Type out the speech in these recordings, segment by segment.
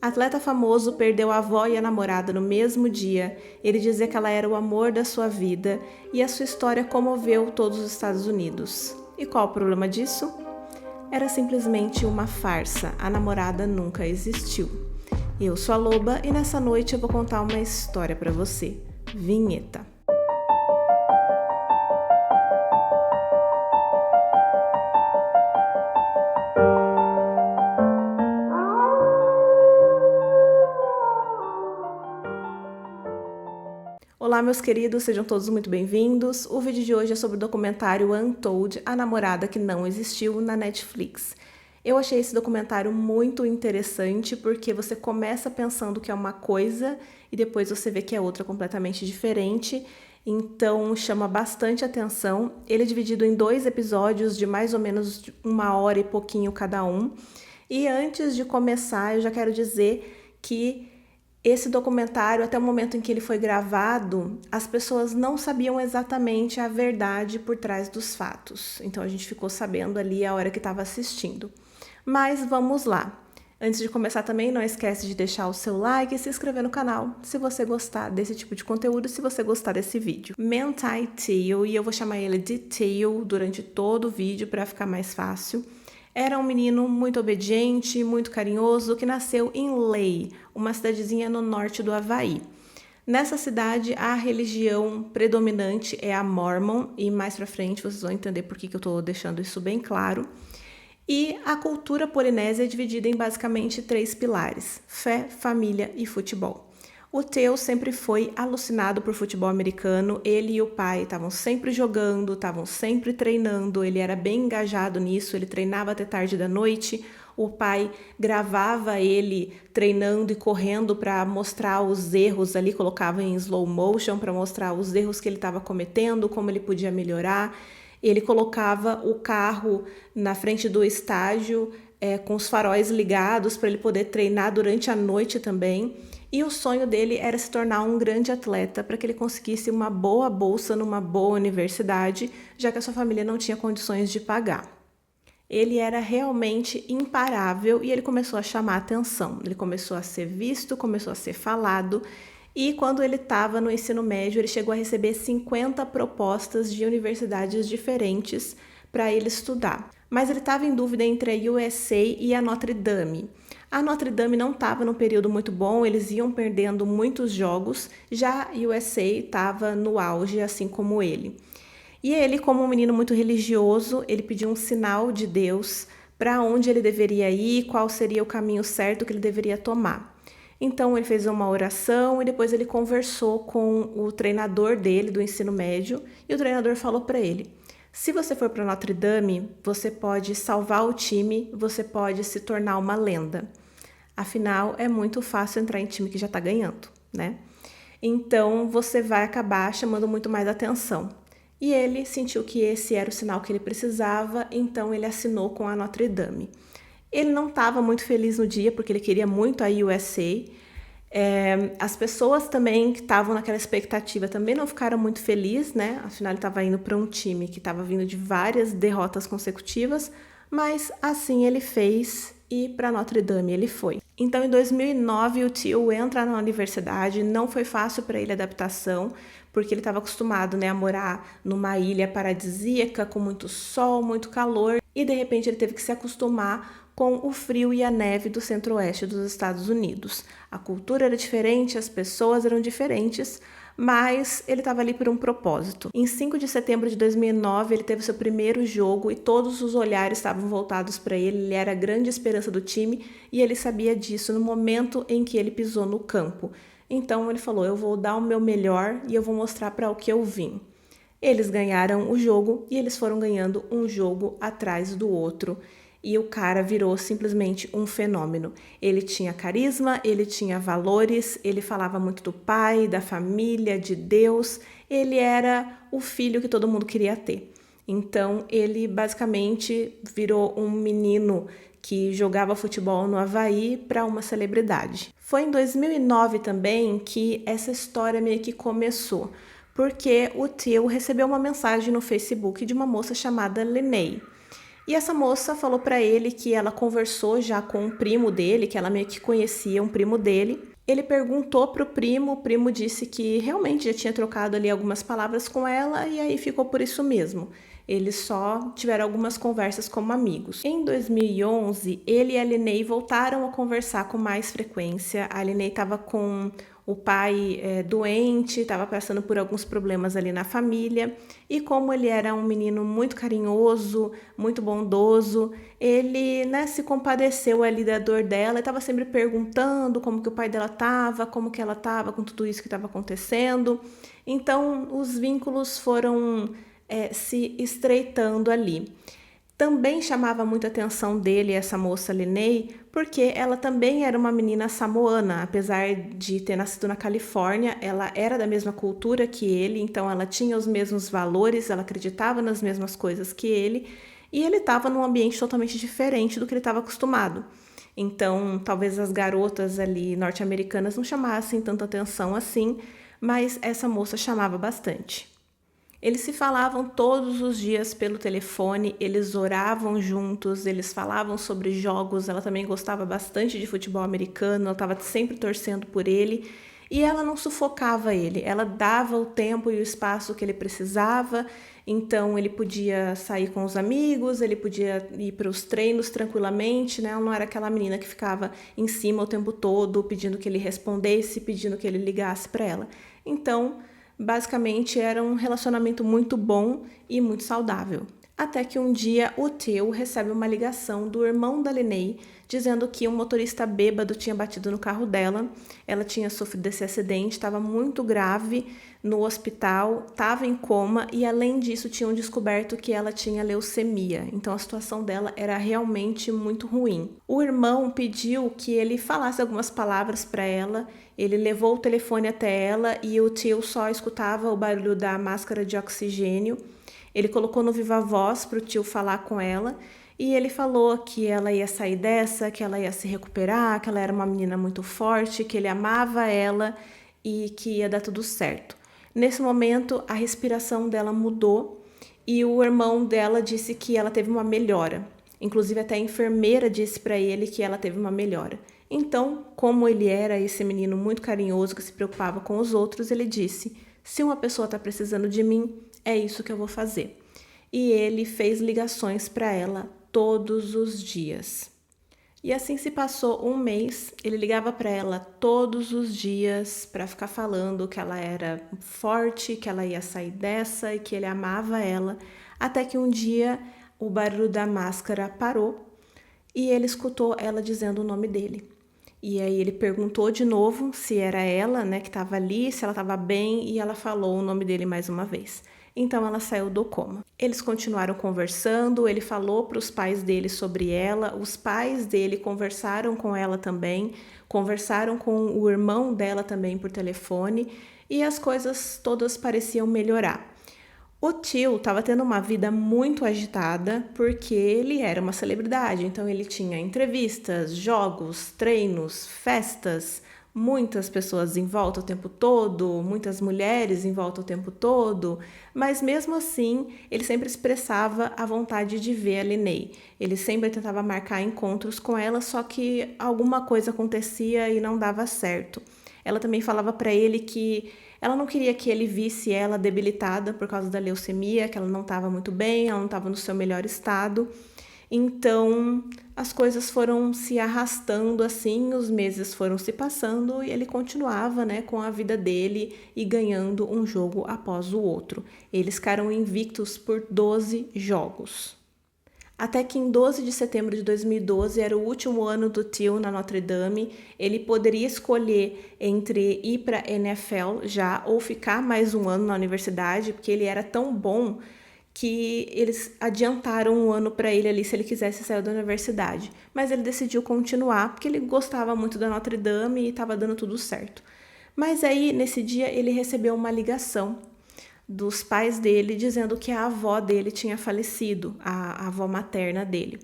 Atleta famoso perdeu a avó e a namorada no mesmo dia. Ele dizia que ela era o amor da sua vida e a sua história comoveu todos os Estados Unidos. E qual o problema disso? Era simplesmente uma farsa. A namorada nunca existiu. Eu sou a Loba e nessa noite eu vou contar uma história para você. Vinheta. Olá, meus queridos, sejam todos muito bem-vindos. O vídeo de hoje é sobre o documentário Untold, A Namorada que Não Existiu, na Netflix. Eu achei esse documentário muito interessante porque você começa pensando que é uma coisa e depois você vê que é outra completamente diferente, então chama bastante atenção. Ele é dividido em 2 episódios de mais ou menos 1 hora e pouquinho cada um. E antes de começar, eu já quero dizer que esse documentário, até o momento em que ele foi gravado, as pessoas não sabiam exatamente a verdade por trás dos fatos. Então a gente ficou sabendo ali a hora que estava assistindo. Mas vamos lá. Antes de começar também, não esquece de deixar o seu like e se inscrever no canal, se você gostar desse tipo de conteúdo, se você gostar desse vídeo. Manti Te'o, e eu vou chamar ele de Te'o durante todo o vídeo para ficar mais fácil. Era um menino muito obediente, muito carinhoso, que nasceu em Lei, uma cidadezinha no norte do Havaí. Nessa cidade, a religião predominante é a Mormon, e mais pra frente vocês vão entender por que eu tô deixando isso bem claro. E a cultura polinésia é dividida em basicamente 3 pilares: fé, família e futebol. O Te'o sempre foi alucinado por futebol americano, ele e o pai estavam sempre jogando, estavam sempre treinando, ele era bem engajado nisso, ele treinava até tarde da noite, o pai gravava ele treinando e correndo para mostrar os erros ali, colocava em slow motion para mostrar os erros que ele estava cometendo, como ele podia melhorar. Ele colocava o carro na frente do estádio com os faróis ligados para ele poder treinar durante a noite também. E o sonho dele era se tornar um grande atleta para que ele conseguisse uma boa bolsa numa boa universidade, já que a sua família não tinha condições de pagar. Ele era realmente imparável e ele começou a chamar a atenção. Ele começou a ser visto, começou a ser falado. E quando ele estava no ensino médio, ele chegou a receber 50 propostas de universidades diferentes para ele estudar. Mas ele estava em dúvida entre a USA e a Notre Dame. A Notre Dame não estava num período muito bom, eles iam perdendo muitos jogos, já a USA estava no auge, assim como ele. E ele, como um menino muito religioso, ele pediu um sinal de Deus para onde ele deveria ir, qual seria o caminho certo que ele deveria tomar. Então ele fez uma oração e depois ele conversou com o treinador dele do ensino médio e o treinador falou para ele: se você for para Notre Dame, você pode salvar o time, você pode se tornar uma lenda. Afinal, é muito fácil entrar em time que já está ganhando, né? Então, você vai acabar chamando muito mais atenção. E ele sentiu que esse era o sinal que ele precisava, então ele assinou com a Notre Dame. Ele não estava muito feliz no dia, porque ele queria muito a USA. As pessoas também que estavam naquela expectativa também não ficaram muito felizes, né? Afinal, ele estava indo para um time que estava vindo de várias derrotas consecutivas, mas assim ele fez e para Notre Dame ele foi. Então, em 2009, o Te'o entra na universidade, não foi fácil para ele a adaptação, porque ele estava acostumado, né, a morar numa ilha paradisíaca, com muito sol, muito calor, e de repente ele teve que se acostumar com o frio e a neve do centro-oeste dos Estados Unidos. A cultura era diferente, as pessoas eram diferentes, mas ele estava ali por um propósito. Em 5 de setembro de 2009, ele teve seu primeiro jogo e todos os olhares estavam voltados para ele. Ele era a grande esperança do time e ele sabia disso no momento em que ele pisou no campo. Então ele falou: eu vou dar o meu melhor e eu vou mostrar para o que eu vim. Eles ganharam o jogo e eles foram ganhando um jogo atrás do outro. E o cara virou simplesmente um fenômeno. Ele tinha carisma, ele tinha valores, ele falava muito do pai, da família, de Deus. Ele era o filho que todo mundo queria ter. Então, ele basicamente virou um menino que jogava futebol no Havaí para uma celebridade. Foi em 2009 também que essa história meio que começou, porque o Te'o recebeu uma mensagem no Facebook de uma moça chamada Lenei. E essa moça falou para ele que ela conversou já com um primo dele, que ela meio que conhecia um primo dele. Ele perguntou pro primo, o primo disse que realmente já tinha trocado ali algumas palavras com ela e aí ficou por isso mesmo. Eles só tiveram algumas conversas como amigos. Em 2011, ele e a Linney voltaram a conversar com mais frequência. A Linney estava com o pai doente, estava passando por alguns problemas ali na família. E como ele era um menino muito carinhoso, muito bondoso, ele, né, se compadeceu ali da dor dela e estava sempre perguntando como que o pai dela estava, como que ela estava com tudo isso que estava acontecendo. Então, os vínculos foram se estreitando ali. Também chamava muita atenção dele essa moça Linney, porque ela também era uma menina samoana, apesar de ter nascido na Califórnia, ela era da mesma cultura que ele, então ela tinha os mesmos valores, ela acreditava nas mesmas coisas que ele, e ele estava num ambiente totalmente diferente do que ele estava acostumado. Então, talvez as garotas ali norte-americanas não chamassem tanta atenção assim, mas essa moça chamava bastante. Eles se falavam todos os dias pelo telefone, eles oravam juntos, eles falavam sobre jogos. Ela também gostava bastante de futebol americano, ela estava sempre torcendo por ele. E ela não sufocava ele, ela dava o tempo e o espaço que ele precisava. Então ele podia sair com os amigos, ele podia ir para os treinos tranquilamente, né? Ela não era aquela menina que ficava em cima o tempo todo, pedindo que ele respondesse, pedindo que ele ligasse para ela. Então, basicamente era um relacionamento muito bom e muito saudável. Até que um dia o Theo recebe uma ligação do irmão da Linney dizendo que um motorista bêbado tinha batido no carro dela. Ela tinha sofrido esse acidente, estava muito grave no hospital, estava em coma e além disso tinham descoberto que ela tinha leucemia. Então a situação dela era realmente muito ruim. O irmão pediu que ele falasse algumas palavras para ela. Ele levou o telefone até ela e o Theo só escutava o barulho da máscara de oxigênio. Ele colocou no viva voz para o tio falar com ela e ele falou que ela ia sair dessa, que ela ia se recuperar, que ela era uma menina muito forte, que ele amava ela e que ia dar tudo certo. Nesse momento, a respiração dela mudou e o irmão dela disse que ela teve uma melhora. Inclusive, até a enfermeira disse para ele que ela teve uma melhora. Então, como ele era esse menino muito carinhoso que se preocupava com os outros, ele disse: se uma pessoa está precisando de mim, é isso que eu vou fazer. E ele fez ligações para ela todos os dias. E assim se passou um mês, ele ligava para ela todos os dias para ficar falando que ela era forte, que ela ia sair dessa e que ele amava ela, até que um dia o barulho da máscara parou e ele escutou ela dizendo o nome dele. E aí ele perguntou de novo se era ela, né, que estava ali, se ela estava bem, e ela falou o nome dele mais uma vez. Então ela saiu do coma. Eles continuaram conversando, ele falou para os pais dele sobre ela, os pais dele conversaram com ela também, conversaram com o irmão dela também por telefone, e as coisas todas pareciam melhorar. O tio estava tendo uma vida muito agitada porque ele era uma celebridade, então ele tinha entrevistas, jogos, treinos, festas, muitas pessoas em volta o tempo todo, muitas mulheres em volta o tempo todo, mas mesmo assim ele sempre expressava a vontade de ver a Linney. Ele sempre tentava marcar encontros com ela, só que alguma coisa acontecia e não dava certo. Ela também falava para ele que ela não queria que ele visse ela debilitada por causa da leucemia, que ela não estava muito bem, ela não estava no seu melhor estado. Então, as coisas foram se arrastando assim, os meses foram se passando e ele continuava, né, com a vida dele e ganhando um jogo após o outro. Eles ficaram invictos por 12 jogos. Até que em 12 de setembro de 2012, era o último ano do Theo na Notre Dame, ele poderia escolher entre ir para a NFL já ou ficar mais um ano na universidade, porque ele era tão bom que eles adiantaram um ano para ele ali se ele quisesse sair da universidade. Mas ele decidiu continuar, porque ele gostava muito da Notre Dame e estava dando tudo certo. Mas aí, nesse dia, ele recebeu uma ligação dos pais dele dizendo que a avó dele tinha falecido, a avó materna dele.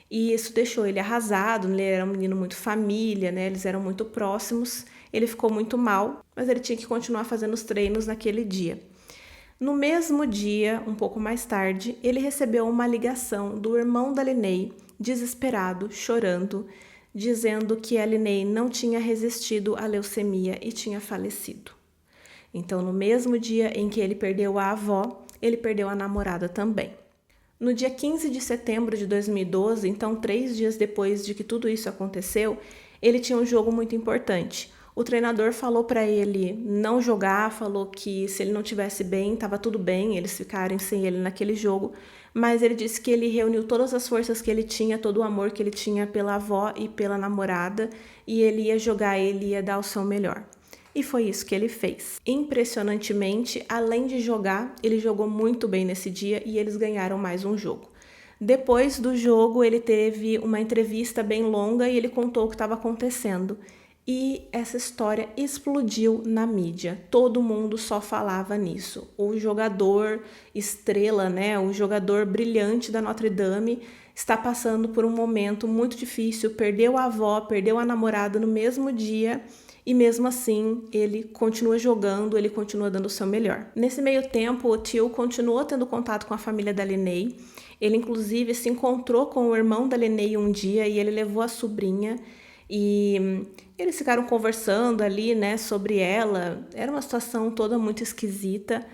E isso deixou ele arrasado, ele era um menino muito família, né? Eles eram muito próximos, ele ficou muito mal, mas ele tinha que continuar fazendo os treinos naquele dia. No mesmo dia, um pouco mais tarde, ele recebeu uma ligação do irmão da Linney, desesperado, chorando, dizendo que a Linney não tinha resistido à leucemia e tinha falecido. Então, no mesmo dia em que ele perdeu a avó, ele perdeu a namorada também. No dia 15 de setembro de 2012, então 3 dias depois de que tudo isso aconteceu, ele tinha um jogo muito importante. O treinador falou para ele não jogar, falou que se ele não estivesse bem, estava tudo bem, eles ficarem sem ele naquele jogo, mas ele disse que ele reuniu todas as forças que ele tinha, todo o amor que ele tinha pela avó e pela namorada, e ele ia jogar, ele ia dar o seu melhor. E foi isso que ele fez. Impressionantemente, além de jogar, ele jogou muito bem nesse dia e eles ganharam mais um jogo. Depois do jogo, ele teve uma entrevista bem longa e ele contou o que estava acontecendo. E essa história explodiu na mídia. Todo mundo só falava nisso. O jogador estrela, né, o jogador brilhante da Notre Dame está passando por um momento muito difícil. Perdeu a avó, perdeu a namorada no mesmo dia. E mesmo assim, ele continua jogando, ele continua dando o seu melhor. Nesse meio tempo, o Till continuou tendo contato com a família da Linney. Ele, inclusive, se encontrou com o irmão da Linney um dia e ele levou a sobrinha. E eles ficaram conversando ali, né, sobre ela. Era uma situação toda muito esquisita.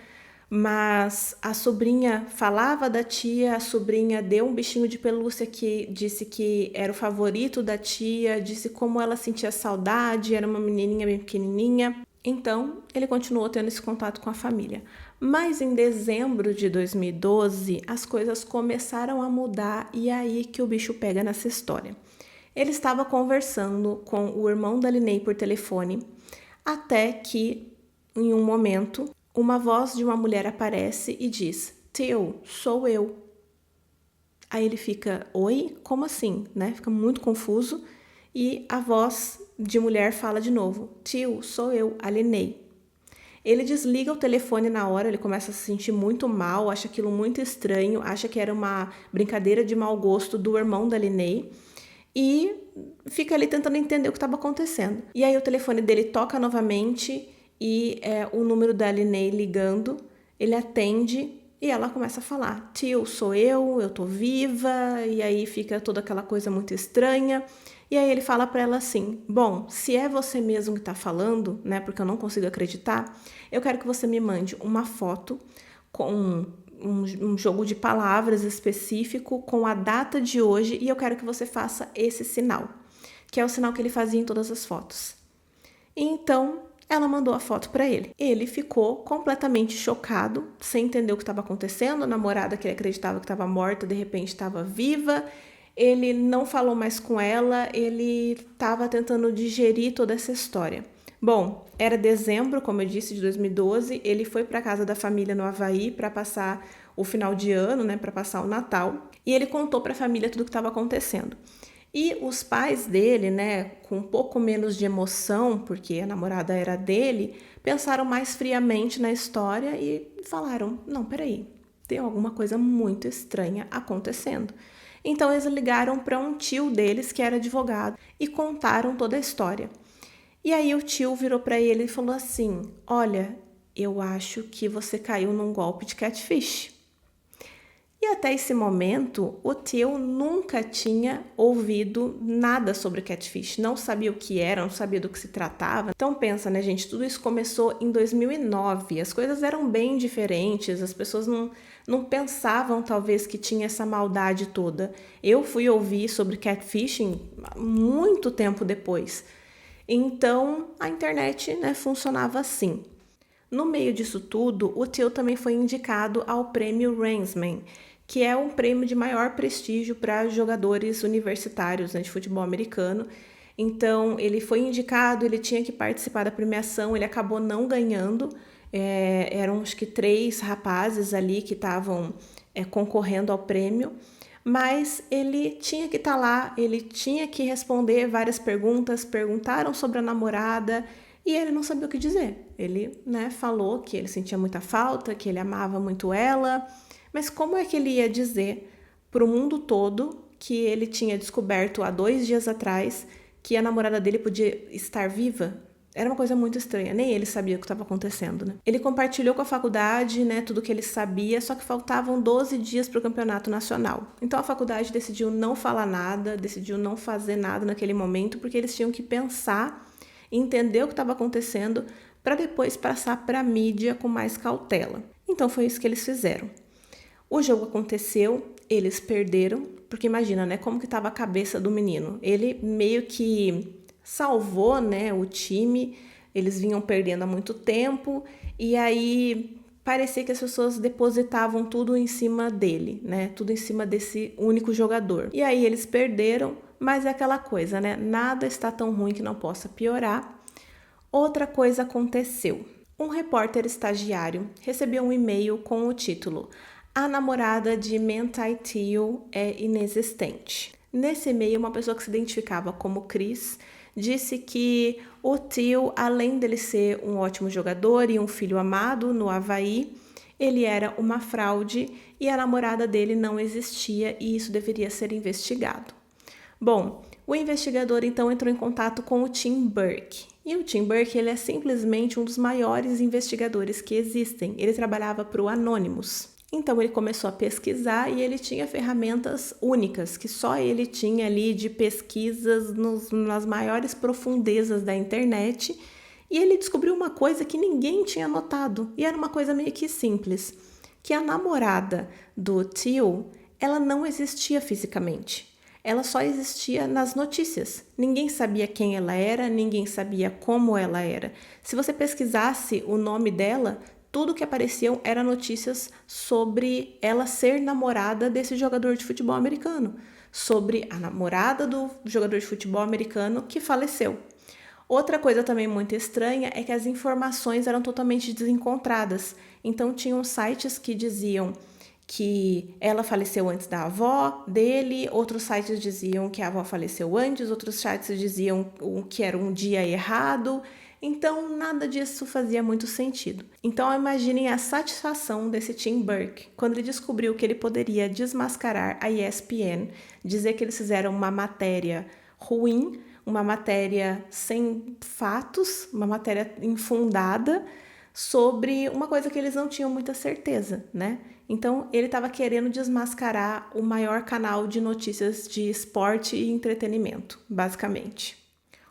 Mas a sobrinha falava da tia, a sobrinha deu um bichinho de pelúcia que disse que era o favorito da tia, disse como ela sentia saudade, era uma menininha bem pequenininha. Então, ele continuou tendo esse contato com a família. Mas em dezembro de 2012, as coisas começaram a mudar e é aí que o bicho pega nessa história. Ele estava conversando com o irmão da Linney por telefone, até que, em um momento, uma voz de uma mulher aparece e diz: Till, sou eu. Aí ele fica: oi? Como assim? Né? Fica muito confuso. E a voz de mulher fala de novo: Till, sou eu, a Linney. Ele desliga o telefone na hora, ele começa a se sentir muito mal, acha aquilo muito estranho, acha que era uma brincadeira de mau gosto do irmão da Linney e fica ali tentando entender o que estava acontecendo. E aí o telefone dele toca novamente e o número da Linney ligando, ele atende e ela começa a falar: Tio, sou eu tô viva, e aí fica toda aquela coisa muito estranha. E aí ele fala para ela assim: bom, se é você mesmo que tá falando, né, porque eu não consigo acreditar, eu quero que você me mande uma foto com um jogo de palavras específico, com a data de hoje, e eu quero que você faça esse sinal, que é o sinal que ele fazia em todas as fotos. E então ela mandou a foto para ele. Ele ficou completamente chocado, sem entender o que estava acontecendo. A namorada que ele acreditava que estava morta, de repente estava viva. Ele não falou mais com ela, ele estava tentando digerir toda essa história. Bom, era dezembro, como eu disse, de 2012. Ele foi para a casa da família no Havaí para passar o final de ano, né, para passar o Natal. E ele contou para a família tudo o que estava acontecendo. E os pais dele, né, com um pouco menos de emoção, porque a namorada era dele, pensaram mais friamente na história e falaram: não, peraí, tem alguma coisa muito estranha acontecendo. Então eles ligaram para um tio deles, que era advogado, e contaram toda a história. E aí o tio virou para ele e falou assim: olha, eu acho que você caiu num golpe de catfish. E até esse momento, o Till nunca tinha ouvido nada sobre catfish, não sabia o que era, não sabia do que se tratava. Então pensa, né, gente, tudo isso começou em 2009, as coisas eram bem diferentes, as pessoas não pensavam talvez que tinha essa maldade toda. Eu fui ouvir sobre catfishing muito tempo depois. Então a internet, né, funcionava assim. No meio disso tudo, o Till também foi indicado ao prêmio Reisman, que é um prêmio de maior prestígio para jogadores universitários, né, de futebol americano. Então, ele foi indicado, ele tinha que participar da premiação, ele acabou não ganhando. Eram acho que 3 rapazes ali que estavam concorrendo ao prêmio, mas ele tinha que estar lá, ele tinha que responder várias perguntas, perguntaram sobre a namorada e ele não sabia o que dizer. Ele, né, falou que ele sentia muita falta, que ele amava muito ela, mas como é que ele ia dizer para o mundo todo que ele tinha descoberto há 2 dias atrás que a namorada dele podia estar viva? Era uma coisa muito estranha, nem ele sabia o que estava acontecendo, né? Ele compartilhou com a faculdade, né, tudo que ele sabia, só que faltavam 12 dias para o campeonato nacional. Então a faculdade decidiu não falar nada, decidiu não fazer nada naquele momento, porque eles tinham que pensar, entender o que estava acontecendo, para depois passar para a mídia com mais cautela. Então foi isso que eles fizeram. O jogo aconteceu, eles perderam, porque imagina, né, como que estava a cabeça do menino. Ele meio que salvou, né, o time, eles vinham perdendo há muito tempo, e aí parecia que as pessoas depositavam tudo em cima dele, né, tudo em cima desse único jogador. E aí eles perderam, mas é aquela coisa, né, nada está tão ruim que não possa piorar. Outra coisa aconteceu. Um repórter estagiário recebeu um e-mail com o título "A namorada de Manti Te'o é inexistente". Nesse e-mail, uma pessoa que se identificava como Chris disse que o Te'o, além dele ser um ótimo jogador e um filho amado no Havaí, ele era uma fraude e a namorada dele não existia e isso deveria ser investigado. Bom, o investigador então entrou em contato com o Tim Burke. E o Tim Burke, ele é simplesmente um dos maiores investigadores que existem. Ele trabalhava para o Anonymous. Então ele começou a pesquisar e ele tinha ferramentas únicas, que só ele tinha ali de pesquisas nas maiores profundezas da internet. E ele descobriu uma coisa que ninguém tinha notado. E era uma coisa meio que simples. Que a namorada do Te'o, ela não existia fisicamente. Ela só existia nas notícias. Ninguém sabia quem ela era, ninguém sabia como ela era. Se você pesquisasse o nome dela, tudo que apareciam era notícias sobre ela ser namorada desse jogador de futebol americano, sobre a namorada do jogador de futebol americano que faleceu. Outra coisa também muito estranha é que as informações eram totalmente desencontradas. Então tinham sites que diziam que ela faleceu antes da avó dele, outros sites diziam que a avó faleceu antes, outros sites diziam que era um dia errado. Então, nada disso fazia muito sentido. Então, imaginem a satisfação desse Tim Burke quando ele descobriu que ele poderia desmascarar a ESPN, dizer que eles fizeram uma matéria ruim, uma matéria sem fatos, uma matéria infundada sobre uma coisa que eles não tinham muita certeza, né? Então, ele estava querendo desmascarar o maior canal de notícias de esporte e entretenimento, basicamente.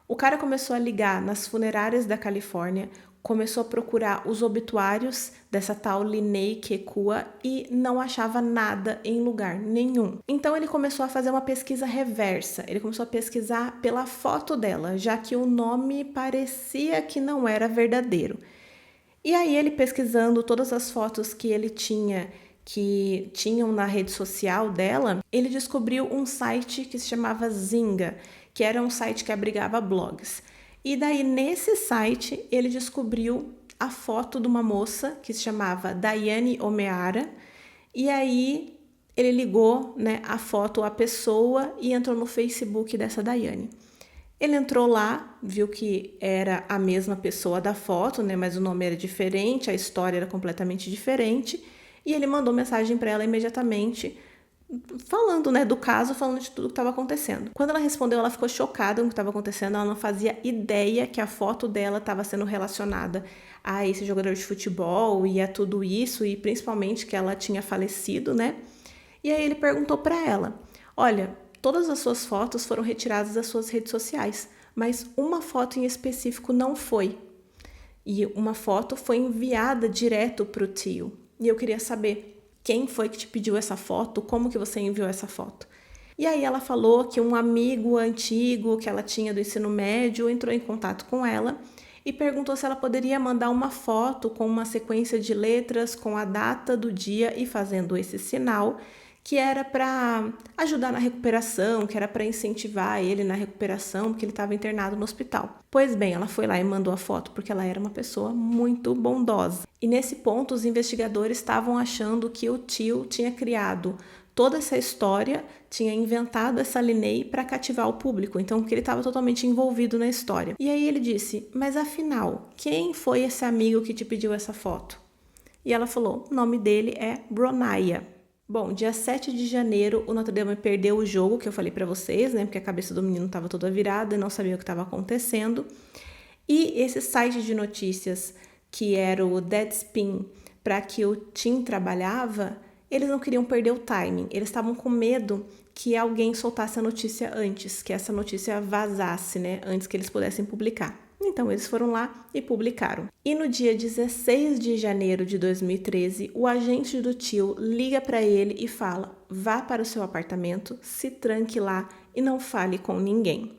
O cara começou a ligar nas funerárias da Califórnia, começou a procurar os obituários dessa tal Linnea Kekua e não achava nada em lugar nenhum. Então ele começou a fazer uma pesquisa reversa, ele começou a pesquisar pela foto dela, já que o nome parecia que não era verdadeiro. E aí ele pesquisando todas as fotos que ele tinha, que tinham na rede social dela, ele descobriu um site que se chamava Zynga, que era um site que abrigava blogs. E daí, nesse site, ele descobriu a foto de uma moça que se chamava Daiane O'Meara. E aí, ele ligou, né, a foto à pessoa e entrou no Facebook dessa Daiane. Ele entrou lá, viu que era a mesma pessoa da foto, né, mas o nome era diferente, a história era completamente diferente. E ele mandou mensagem para ela imediatamente, falando, né, do caso, falando de tudo que estava acontecendo. Quando ela respondeu, ela ficou chocada com o que estava acontecendo, ela não fazia ideia que a foto dela estava sendo relacionada a esse jogador de futebol e a tudo isso, e principalmente que ela tinha falecido, né? E aí ele perguntou para ela, olha, todas as suas fotos foram retiradas das suas redes sociais, mas uma foto em específico não foi. E uma foto foi enviada direto para o Te'o. E eu queria saber quem foi que te pediu essa foto, como que você enviou essa foto. E aí ela falou que um amigo antigo que ela tinha do ensino médio entrou em contato com ela e perguntou se ela poderia mandar uma foto com uma sequência de letras com a data do dia e fazendo esse sinal, que era para ajudar na recuperação, que era para incentivar ele na recuperação, porque ele estava internado no hospital. Pois bem, ela foi lá e mandou a foto porque ela era uma pessoa muito bondosa. E nesse ponto, os investigadores estavam achando que o Te'o tinha criado toda essa história, tinha inventado essa Linnea para cativar o público, então que ele estava totalmente envolvido na história. E aí ele disse, mas afinal, quem foi esse amigo que te pediu essa foto? E ela falou, o nome dele é Bronaya. Bom, dia 7 de janeiro, o Notre Dame perdeu o jogo, que eu falei para vocês, né? Porque a cabeça do menino estava toda virada e não sabia o que estava acontecendo. E esse site de notícias, que era o Deadspin, para que o Tim trabalhava, eles não queriam perder o timing. Eles estavam com medo que alguém soltasse a notícia antes, que essa notícia vazasse, né, antes que eles pudessem publicar. Então, eles foram lá e publicaram. E no dia 16 de janeiro de 2013, o agente do tio liga para ele e fala: vá para o seu apartamento, se tranque lá e não fale com ninguém.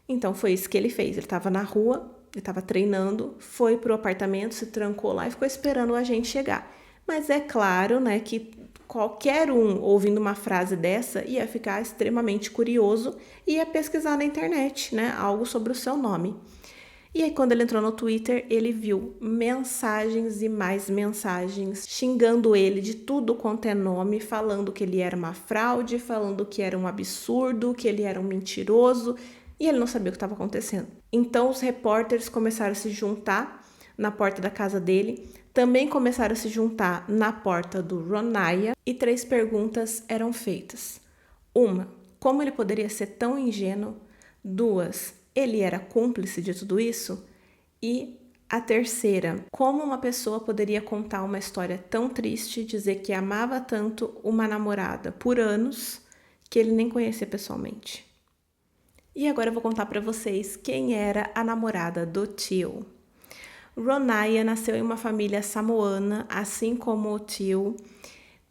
Então, foi isso que ele fez. Ele estava na rua, ele estava treinando, foi para o apartamento, se trancou lá e ficou esperando o agente chegar. Mas é claro, né, que qualquer um ouvindo uma frase dessa ia ficar extremamente curioso e ia pesquisar na internet, né, algo sobre o seu nome. E aí, quando ele entrou no Twitter, ele viu mensagens e mais mensagens xingando ele de tudo quanto é nome, falando que ele era uma fraude, falando que era um absurdo, que ele era um mentiroso, e ele não sabia o que estava acontecendo. Então, os repórteres começaram a se juntar na porta da casa dele, também começaram a se juntar na porta do Ronaiah, e 3 perguntas eram feitas. 1, como ele poderia ser tão ingênuo? 2, ele era cúmplice de tudo isso? E a terceira, como uma pessoa poderia contar uma história tão triste, dizer que amava tanto uma namorada por anos, que ele nem conhecia pessoalmente? E agora eu vou contar para vocês quem era a namorada do tio. Ronaiah nasceu em uma família samoana, assim como o tio.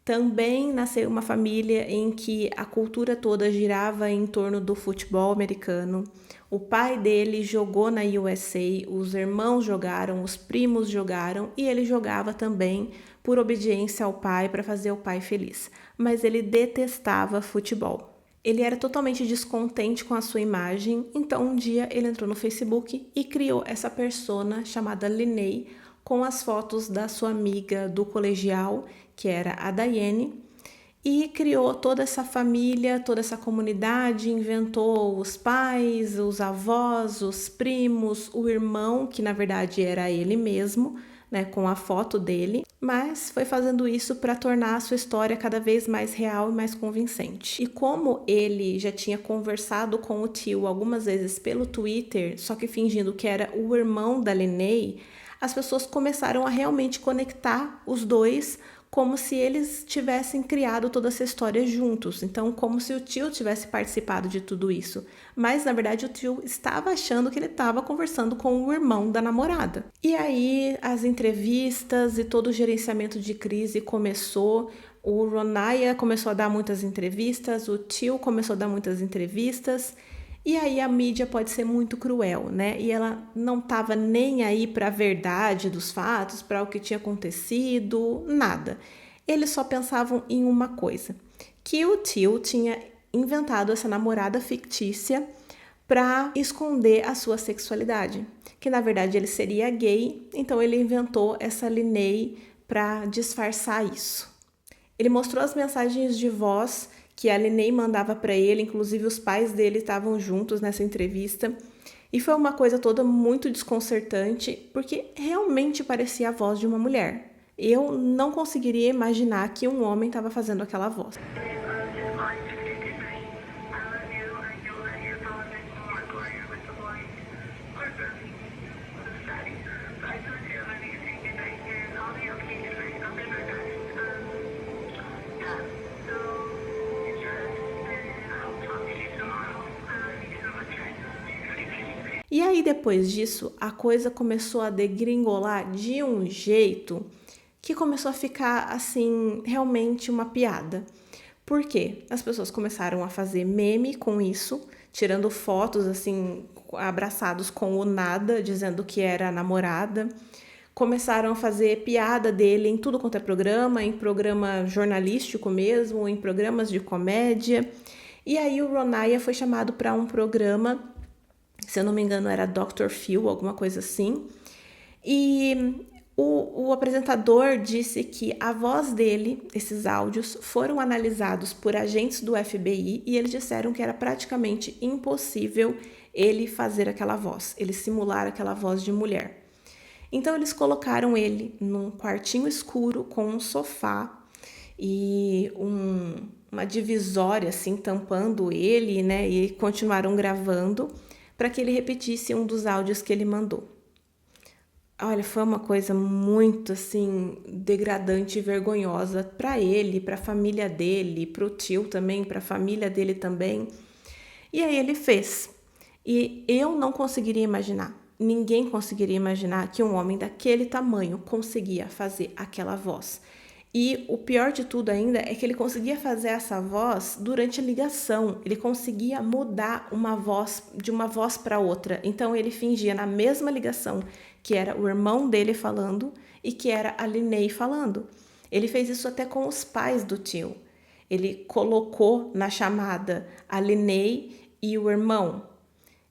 Também nasceu em uma família em que a cultura toda girava em torno do futebol americano. O pai dele jogou na USA, os irmãos jogaram, os primos jogaram e ele jogava também por obediência ao pai, para fazer o pai feliz. Mas ele detestava futebol. Ele era totalmente descontente com a sua imagem, então um dia ele entrou no Facebook e criou essa persona chamada Linnea, com as fotos da sua amiga do colegial, que era a Diane, e criou toda essa família, toda essa comunidade, inventou os pais, os avós, os primos, o irmão, que na verdade era ele mesmo, né, com a foto dele, mas foi fazendo isso para tornar a sua história cada vez mais real e mais convincente. E como ele já tinha conversado com o tio algumas vezes pelo Twitter, só que fingindo que era o irmão da Linnea, as pessoas começaram a realmente conectar os dois como se eles tivessem criado toda essa história juntos. Então, como se o tio tivesse participado de tudo isso. Mas, na verdade, o tio estava achando que ele estava conversando com o irmão da namorada. E aí, as entrevistas e todo o gerenciamento de crise começou. O Ronaiah começou a dar muitas entrevistas, o tio começou a dar muitas entrevistas. E aí a mídia pode ser muito cruel, né? E ela não estava nem aí para a verdade dos fatos, para o que tinha acontecido, nada. Eles só pensavam em uma coisa, que o tio tinha inventado essa namorada fictícia para esconder a sua sexualidade, que na verdade ele seria gay, então ele inventou essa Linnea para disfarçar isso. Ele mostrou as mensagens de voz que a Linnea mandava para ele, inclusive os pais dele estavam juntos nessa entrevista. E foi uma coisa toda muito desconcertante, porque realmente parecia a voz de uma mulher. Eu não conseguiria imaginar que um homem estava fazendo aquela voz. E aí, depois disso, a coisa começou a degringolar de um jeito que começou a ficar, assim, realmente uma piada. Por quê? As pessoas começaram a fazer meme com isso, tirando fotos, assim, abraçados com o nada, dizendo que era a namorada. Começaram a fazer piada dele em tudo quanto é programa, em programa jornalístico mesmo, em programas de comédia. E aí o Ronaiah foi chamado para um programa, se eu não me engano era Dr. Phil, alguma coisa assim, e o apresentador disse que a voz dele, esses áudios, foram analisados por agentes do FBI e eles disseram que era praticamente impossível ele fazer aquela voz, ele simular aquela voz de mulher. Então eles colocaram ele num quartinho escuro com um sofá e uma divisória assim tampando ele, né, e continuaram gravando. para que ele repetisse um dos áudios que ele mandou. Olha, foi uma coisa muito, assim, degradante e vergonhosa para ele, para a família dele, para o tio também, para a família dele também. E aí ele fez. E eu não conseguiria imaginar, ninguém conseguiria imaginar que um homem daquele tamanho conseguia fazer aquela voz. E o pior de tudo ainda é que ele conseguia fazer essa voz durante a ligação. Ele conseguia mudar uma voz de uma voz para outra. Então ele fingia na mesma ligação que era o irmão dele falando e que era a Linney falando. Ele fez isso até com os pais do tio. Ele colocou na chamada a Linney e o irmão.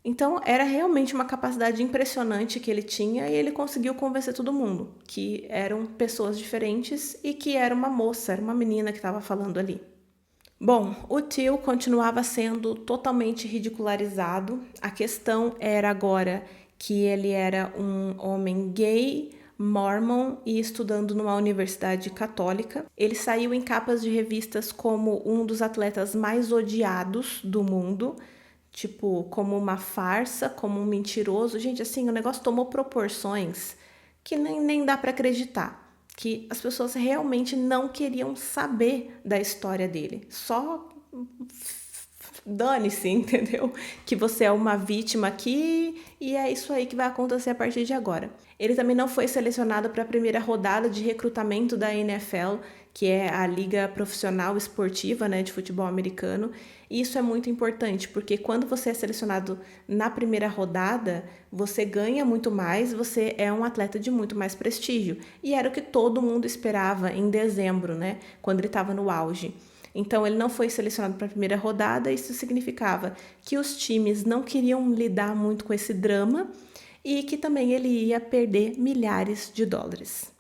Então, era realmente uma capacidade impressionante que ele tinha e ele conseguiu convencer todo mundo que eram pessoas diferentes e que era uma moça, era uma menina que estava falando ali. Bom, o tio continuava sendo totalmente ridicularizado. A questão era agora que ele era um homem gay, mormon e estudando numa universidade católica. Ele saiu em capas de revistas como um dos atletas mais odiados do mundo, tipo, como uma farsa, como um mentiroso. Gente, assim, o negócio tomou proporções que nem dá para acreditar. Que as pessoas realmente não queriam saber da história dele. Só dane-se, entendeu? Que você é uma vítima aqui e é isso aí que vai acontecer a partir de agora. Ele também não foi selecionado para a primeira rodada de recrutamento da NFL, que é a liga profissional esportiva, né, de futebol americano. E isso é muito importante, porque quando você é selecionado na primeira rodada, você ganha muito mais, você é um atleta de muito mais prestígio. E era o que todo mundo esperava em dezembro, né, quando ele estava no auge. Então, ele não foi selecionado para a primeira rodada. Isso significava que os times não queriam lidar muito com esse drama e que também ele ia perder milhares de dólares.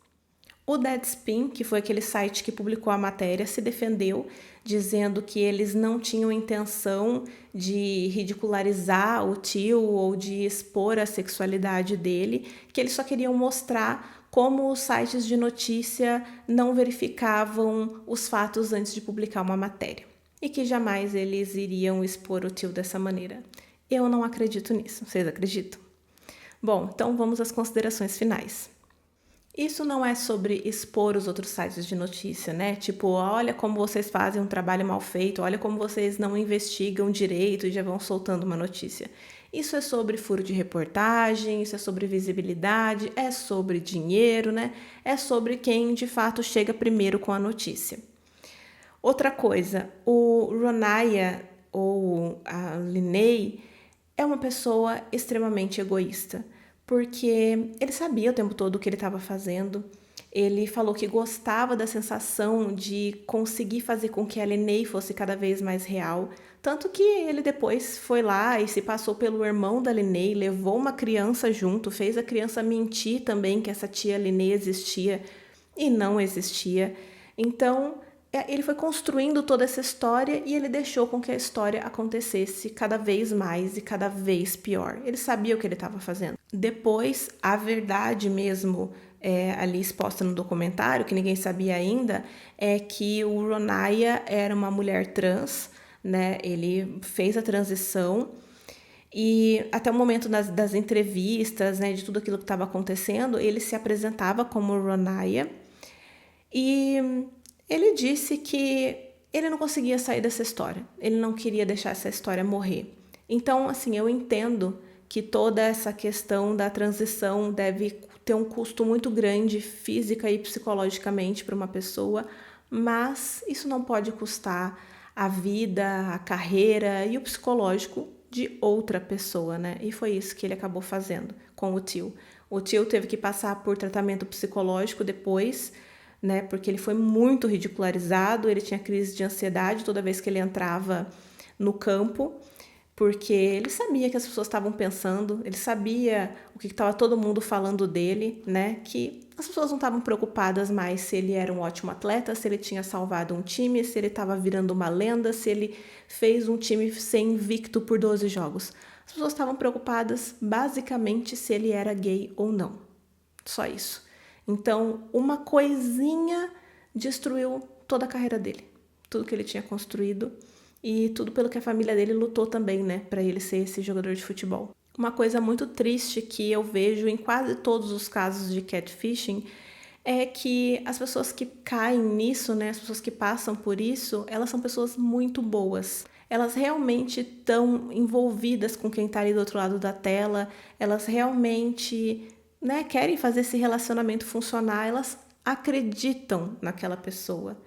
O Deadspin, que foi aquele site que publicou a matéria, se defendeu, dizendo que eles não tinham intenção de ridicularizar o tio ou de expor a sexualidade dele, que eles só queriam mostrar como os sites de notícia não verificavam os fatos antes de publicar uma matéria e que jamais eles iriam expor o tio dessa maneira. Eu não acredito nisso, vocês acreditam? Bom, então vamos às considerações finais. Isso não é sobre expor os outros sites de notícia, né? Tipo, olha como vocês fazem um trabalho mal feito, olha como vocês não investigam direito e já vão soltando uma notícia. Isso é sobre furo de reportagem, isso é sobre visibilidade, é sobre dinheiro, né? É sobre quem de fato chega primeiro com a notícia. Outra coisa, o Ronaiah ou a Linney é uma pessoa extremamente egoísta, porque ele sabia o tempo todo o que ele estava fazendo. Ele falou que gostava da sensação de conseguir fazer com que a Linney fosse cada vez mais real. Tanto que ele depois foi lá e se passou pelo irmão da Linney, levou uma criança junto, fez a criança mentir também que essa tia Linney existia e não existia. Então, ele foi construindo toda essa história e ele deixou com que a história acontecesse cada vez mais e cada vez pior. Ele sabia o que ele estava fazendo. Depois, a verdade mesmo ali exposta no documentário, que ninguém sabia ainda, é que o Ronaiah era uma mulher trans, né? Ele fez a transição e até o momento das entrevistas, né, de tudo aquilo que estava acontecendo, ele se apresentava como Ronaiah e ele disse que ele não conseguia sair dessa história, ele não queria deixar essa história morrer. Então, assim, eu entendo que toda essa questão da transição deve ter um custo muito grande física e psicologicamente para uma pessoa, mas isso não pode custar a vida, a carreira e o psicológico de outra pessoa, né? E foi isso que ele acabou fazendo com o tio. O tio teve que passar por tratamento psicológico depois, né? Porque ele foi muito ridicularizado, ele tinha crise de ansiedade toda vez que ele entrava no campo, porque ele sabia que as pessoas estavam pensando, ele sabia o que estava todo mundo falando dele, né? Que as pessoas não estavam preocupadas mais se ele era um ótimo atleta, se ele tinha salvado um time, se ele estava virando uma lenda, se ele fez um time ser invicto por 12 jogos. As pessoas estavam preocupadas basicamente se ele era gay ou não. Só isso. Então, uma coisinha destruiu toda a carreira dele, tudo que ele tinha construído e tudo pelo que a família dele lutou também, né, para ele ser esse jogador de futebol. Uma coisa muito triste que eu vejo em quase todos os casos de catfishing é que as pessoas que caem nisso, né, as pessoas que passam por isso, elas são pessoas muito boas. Elas realmente estão envolvidas com quem está ali do outro lado da tela, elas realmente, né, querem fazer esse relacionamento funcionar, elas acreditam naquela pessoa.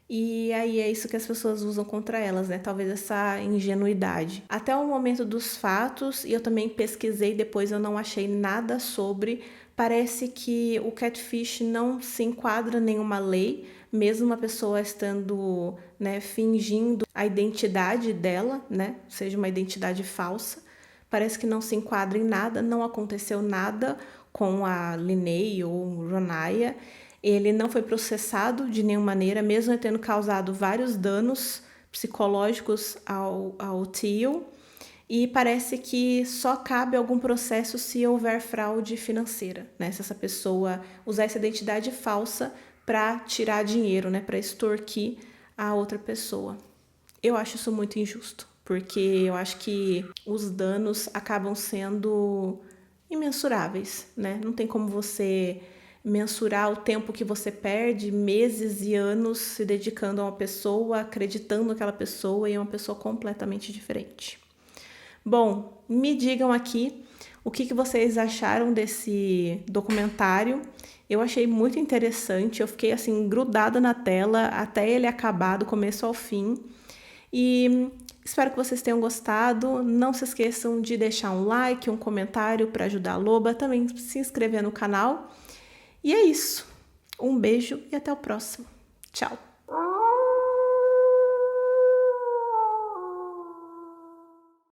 E aí é isso que as pessoas usam contra elas, né? Talvez essa ingenuidade. Até o momento dos fatos, e eu também pesquisei, depois eu não achei nada sobre, parece que o catfish não se enquadra em nenhuma lei, mesmo uma pessoa estando, né, fingindo a identidade dela, né? Seja uma identidade falsa. Parece que não se enquadra em nada, não aconteceu nada com a Linnea ou Ronaya. Ele não foi processado de nenhuma maneira, mesmo tendo causado vários danos psicológicos ao Theo. E parece que só cabe algum processo se houver fraude financeira, né? Se essa pessoa usar essa identidade falsa para tirar dinheiro, né? Para extorquir a outra pessoa. Eu acho isso muito injusto, porque eu acho que os danos acabam sendo imensuráveis, né? Não tem como você mensurar o tempo que você perde, meses e anos se dedicando a uma pessoa, acreditando naquela pessoa, e é uma pessoa completamente diferente. Bom, me digam aqui o que vocês acharam desse documentário. Eu achei muito interessante, eu fiquei assim grudada na tela até ele acabar do começo ao fim. E espero que vocês tenham gostado. Não se esqueçam de deixar um like, um comentário para ajudar a Loba, também se inscrever no canal. E é isso. Um beijo e até o próximo. Tchau!